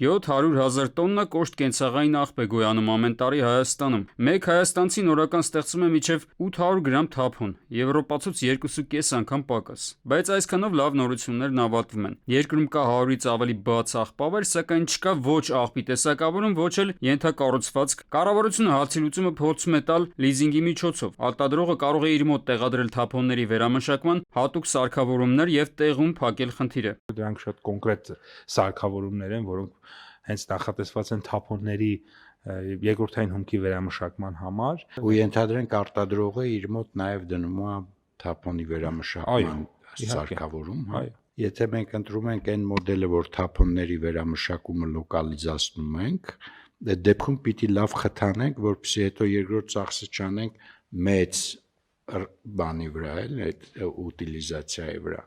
700,000 տոննա կոշտ կենցաղային աղբ է գոյանում ամեն տարի Հայաստանում։ Մեկ հայաստանցի նորական ստեղծում է մինչև 800 գրամ թափոն, եվրոպացուց 2,5 անգամ պակաս։ Բայց այսքանով լավ նորություններն ավարտվում են։ Երկրում կա 100-ից ավելի բաց աղբավայր, սակայն չկա ոչ աղբի տեսակավորում, ոչ էլ ենթակառուցվածք։ Կառավարությունը հարցի լուծումը փորձում է տալ լիզինգի միջոցով։ Արտադրողը կարող է իր մոտ տեղադրել թափոնների վերամշակման հատուկ սարքավորումներ եւ տեղում փակել խնդիրը։ Դրանք շատ կոնկրետ սարքավորումներ են, որոնք հենց նախատեսված են թափոնների երկրորդային հումքի վերամշակման համար, ու ենթադրենք արտադրողը իր մոտ նաև դնում է թափոնի վերամշակման սարքավորում, հա։ Եթե մենք ընտրում ենք այն մոդելը, որ թափոնների վերամշակումը լոկալիզացնում ենք, այդ դեպքում պիտի լավ խթանենք, որպեսզի հետո երկրորդ ծախսը չանենք մեծ բանի վրա, այդ ուտիլիզացիայի վրա։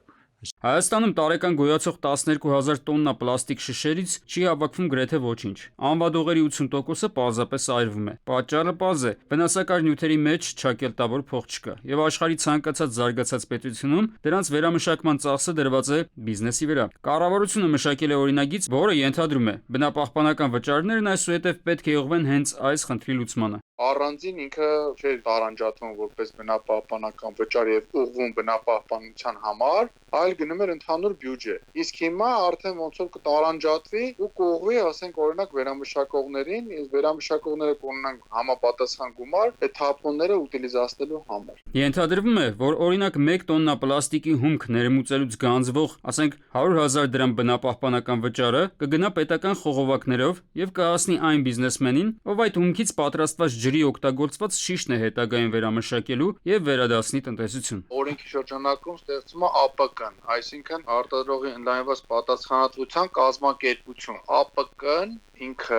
Հայաստանում տարեկան գոյացող 12,000 տոննա պլաստիկ շշերից չի հավաքվում գրեթե ոչինչ։ Անվադողերի 80%-ը պարզապես այրվում է։ Պատճառը պարզ է՝ վնասակար նյութերի մեջ չակելտավոր փող չկա, եւ աշխարհի ցանկացած զարգացած պետությունում դրանց վերամշակման ծախսը դրված է բիզնեսի վրա։ Կառավարությունը մշակել է օրինագիծ, որը ենթադրում է բնապահպանական վճարներն այսուհետև պետք է ուղղվեն հենց այս խնդրի լուծմանը։ Առանձին ինքը չէ տարանջատվում որպես բնապահպանական վճար եւ ուղղվում բնապահպանության համար, այլ գնում էր ընդհանուր բյուջե։ Իսկ հիմա արդեն ոնց որ կտարանջատվի ու կողվի, ասենք օրինակ վերամշակողներին, իսկ վերամշակողները կունենան համապատասխան գումար այդ թափոնները ուտիլիզացնելու համար։ Ենթադրվում է, որ օրինակ 1 տոննա պլաստիկի հումք ներմուծելուց գանձվող, ասենք 100,000 դրամ բնապահպանական վճարը կգնա պետական խողովակներով եւ կհասնի այն բիզնեսմենին, ով այդ հումքից պատրաստված ջրի օգտագործված շիշն է հետագայում վերամշակելու եւ վերադասնի տնտեսություն։ Օրենքի շրջանակում ստեղծվում է ԱՊԿ-ն, այսինքն արտադրողի ընդլայնված պատասխանատվության կազմակերպություն։ ԱՊԿ-ն ինքը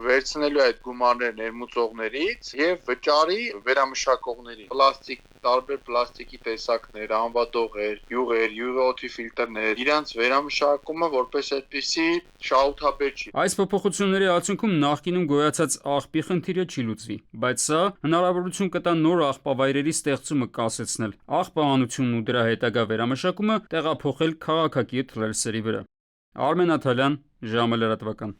վերցնելու այդ գումարները ներմուծողներից եւ վճարի վերամշակողներին։ Տարբեր պլաստիկի տեսակներ, անվադողեր, յուղեր, յուղոթի ֆիլտրներ, իրանց վերամշակումը որպես այդպիսի շահութաբեր չի։ Այս փոփոխությունների արդյունքում նախկինում գոյացած աղբի խնդիրը չի լուծվի, բայց սա հնարավորություն կտա նոր աղբավայրերի ստեղծումը կասեցնել, աղբահանությունն ու դրա հետագա վերամշակումը տեղափոխել քաղաքակիրթ ռելսերի վրա։ Արմեն Աթալյան, ժամը լրատվական։